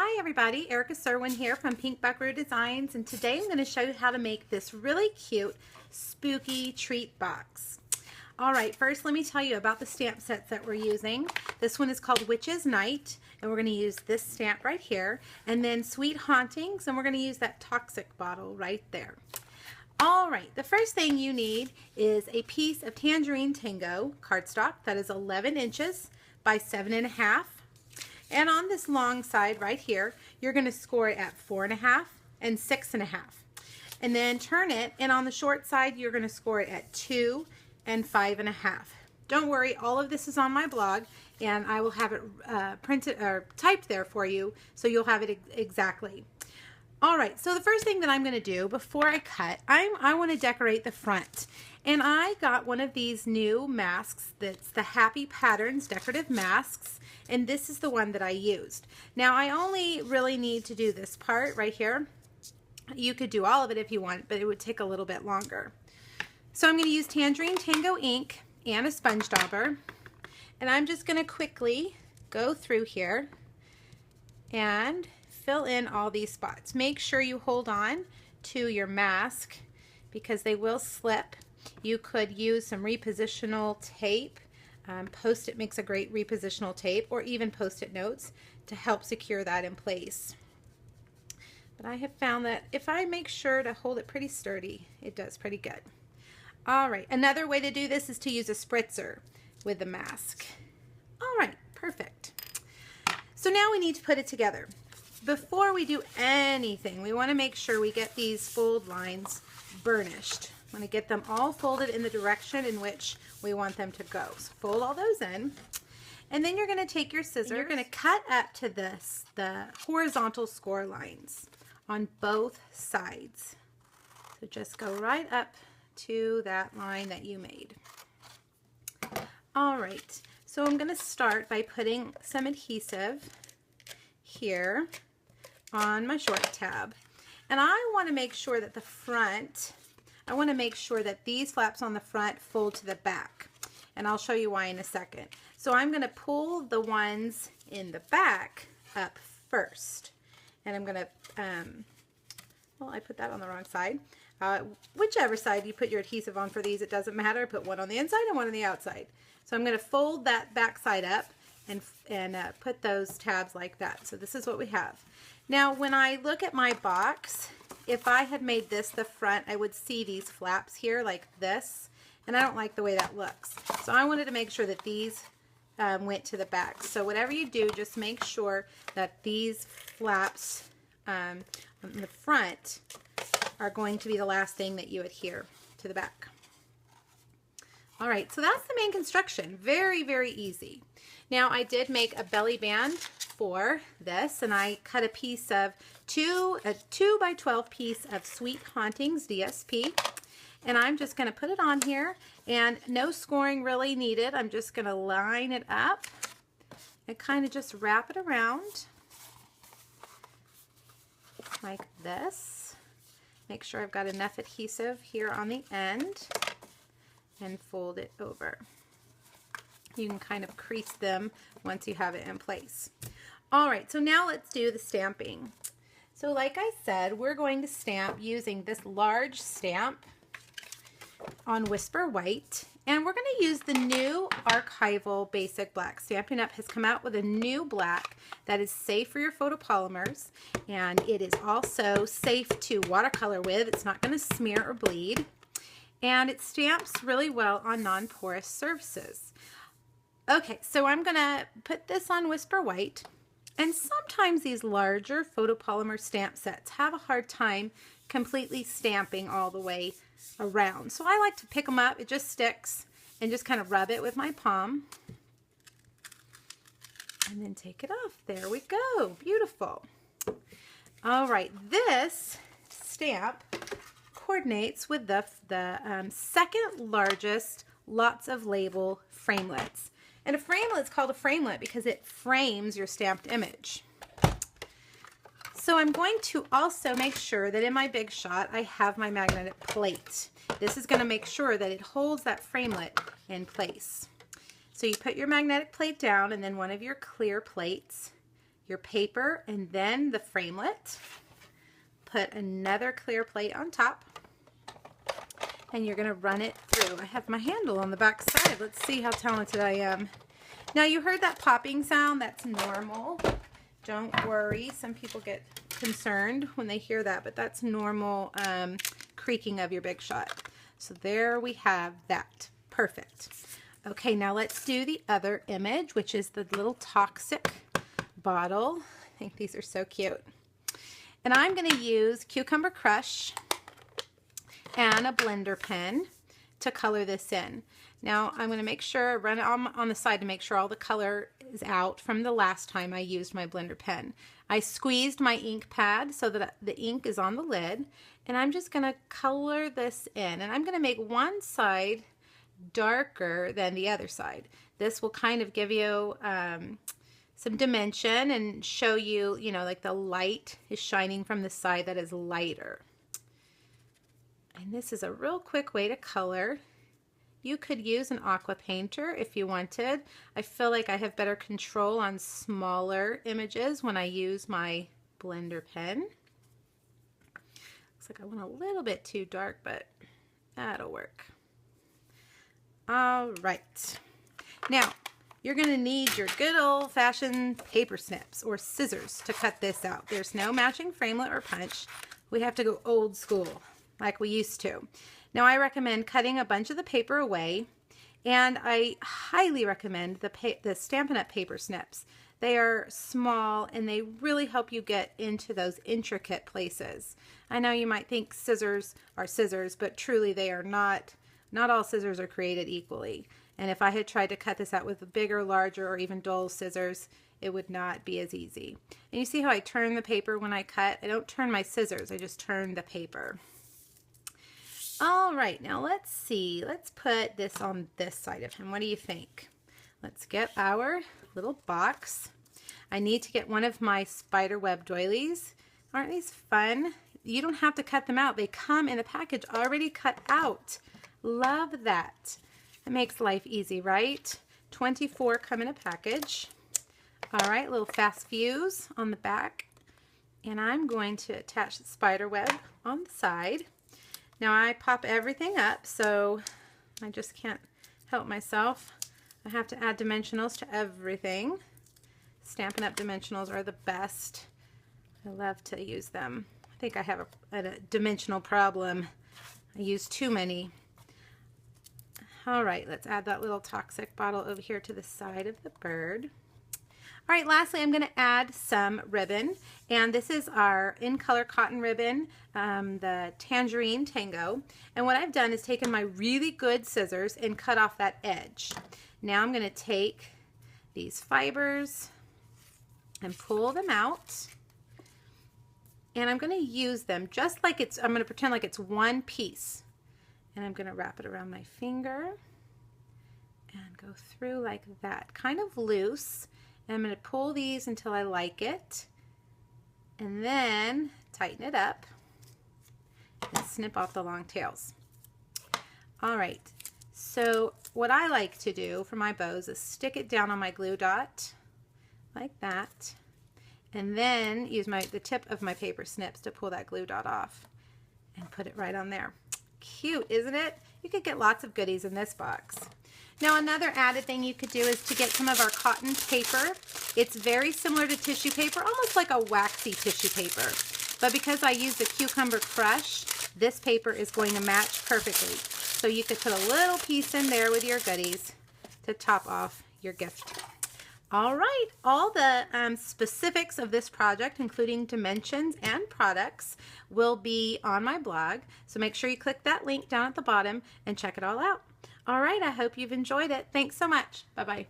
Hi everybody, Erica Serwin here from Pink Buckaroo Designs, and today I'm going to show you how to make this really cute spooky treat box. Alright, first let me tell you about the stamp sets that we're using. This one is called Witch's Night, and we're going to use this stamp right here, and then Sweet Hauntings, and we're going to use that toxic bottle right there. Alright, the first thing you need is a piece of Tangerine Tango cardstock that is 11 inches by 7.5. And on this long side right here, you're going to score it at 4.5 and 6.5. And then turn it, and on the short side, you're going to score it at 2 and 5.5. Don't worry, all of this is on my blog, and I will have it printed or typed there for you, so you'll have it exactly. All right, so the first thing that I'm going to do before I cut, I want to decorate the front. And I got one of these new masks that's the Happy Patterns decorative masks, and this is the one that I used. Now I only really need to do this part right here. You could do all of it if you want, but it would take a little bit longer. So I'm going to use Tangerine Tango ink and a sponge dauber, and I'm just going to quickly go through here and fill in all these spots. Make sure you hold on to your mask because they will slip. You could use some repositional tape. Post-it makes a great repositional tape, or even Post-it notes to help secure that in place. But I have found that if I make sure to hold it pretty sturdy, it does pretty good. All right, another way to do this is to use a spritzer with the mask. All right, perfect. So now we need to put it together. Before we do anything, we want to make sure we get these fold lines burnished. I want to get them all folded in the direction in which we want them to go. So fold all those in, and then you're going to take your scissors and you're going to cut up to the horizontal score lines on both sides. So just go right up to that line that you made. All right, so I'm going to start by putting some adhesive here on my short tab, and I want to make sure that the front, I want to make sure that these flaps on the front fold to the back, and I'll show you why in a second. So I'm going to pull the ones in the back up first, and I'm going to, well, I put that on the wrong side. Whichever side you put your adhesive on for these, it doesn't matter. Put one on the inside and one on the outside. So I'm going to fold that back side up and put those tabs like that. So this is what we have. Now when I look at my box, if I had made this the front, I would see these flaps here like this, and I don't like the way that looks. So I wanted to make sure that these went to the back. So whatever you do, just make sure that these flaps on the front are going to be the last thing that you adhere to the back. All right, so that's the main construction. Very, very easy. Now I did make a belly band for this, and I cut a piece of a 2 by 12 piece of Sweet Hauntings DSP, and I'm just going to put it on here, and no scoring really needed. I'm just going to line it up and kind of just wrap it around like this. Make sure I've got enough adhesive here on the end, and fold it over. You can kind of crease them once you have it in place. All right, so now let's do the stamping. So like I said, we're going to stamp using this large stamp on Whisper White, and we're going to use the new Archival Basic Black. Stampin' Up! Has come out with a new black that is safe for your photopolymers, and it is also safe to watercolor with. It's not going to smear or bleed, and it stamps really well on non-porous surfaces. Okay, so I'm going to put this on Whisper White, and sometimes these larger photopolymer stamp sets have a hard time completely stamping all the way around. So I like to pick them up, it just sticks, and just kind of rub it with my palm. And then take it off. There we go. Beautiful. All right, this stamp coordinates with the second largest Lots of Label framelits. And a framelit is called a framelit because it frames your stamped image. So I'm going to also make sure that in my Big Shot I have my magnetic plate. This is going to make sure that it holds that framelit in place. So you put your magnetic plate down, and then one of your clear plates your paper and then the framelit. Put another clear plate on top. And you're going to run it through. I have my handle on the back side. Let's see how talented I am. Now you heard that popping sound. That's normal. Don't worry. Some people get concerned when they hear that, but that's normal creaking of your Big Shot. So there we have that. Perfect. Okay, now let's do the other image, which is the little toxic bottle. I think these are so cute. And I'm going to use Cucumber Crush and a blender pen to color this in. Now I'm going to make sure, run it on the side to make sure all the color is out from the last time I used my blender pen. I squeezed my ink pad so that the ink is on the lid, and I'm just going to color this in. And I'm going to make one side darker than the other side. This will kind of give you some dimension and show you, you know, like the light is shining from the side that is lighter. And this is a real quick way to color. You could use an aqua painter if you wanted. I feel like I have better control on smaller images when I use my blender pen. Looks like I went a little bit too dark, but that'll work. All right. Now, you're going to need your good old-fashioned paper snips or scissors to cut this out. There's no matching framelit or punch. We have to go old school, like we used to. Now I recommend cutting a bunch of the paper away, and I highly recommend the Stampin' Up! Paper snips. They are small and they really help you get into those intricate places. I know you might think scissors are scissors, but truly they are not. Not all scissors are created equally. And if I had tried to cut this out with bigger, larger, or even dull scissors, it would not be as easy. And you see how I turn the paper when I cut? I don't turn my scissors, I just turn the paper. All right, now let's see. Let's put this on this side of him. What do you think? Let's get our little box. I need to get one of my spider web doilies. Aren't these fun? You don't have to cut them out. They come in a package already cut out. Love that. It makes life easy, right? 24 come in a package. All right, little fast fuse on the back. And I'm going to attach the spider web on the side. Now I pop everything up, so I just can't help myself. I have to add dimensionals to everything. Stampin' Up! Dimensionals are the best. I love to use them. I think I have a dimensional problem. I use too many. All right, let's add that little toxic bottle over here to the side of the bird. All right, lastly, I'm going to add some ribbon, and this is our in color cotton ribbon, the Tangerine Tango. And what I've done is taken my really good scissors and cut off that edge. Now I'm going to take these fibers and pull them out, and I'm going to use them just like I'm going to pretend like it's one piece, and I'm going to wrap it around my finger and go through like that, kind of loose. And I'm going to pull these until I like it, and then tighten it up and snip off the long tails. All right, so what I like to do for my bows is stick it down on my glue dot like that, and then use the tip of my paper snips to pull that glue dot off and put it right on there. Cute, isn't it? You could get lots of goodies in this box. Now another added thing you could do is to get some of our cotton paper. It's very similar to tissue paper, almost like a waxy tissue paper. But because I use the Cucumber Crush, this paper is going to match perfectly. So you could put a little piece in there with your goodies to top off your gift. All right, all the specifics of this project, including dimensions and products, will be on my blog. So make sure you click that link down at the bottom and check it all out. All right, I hope you've enjoyed it. Thanks so much. Bye-bye.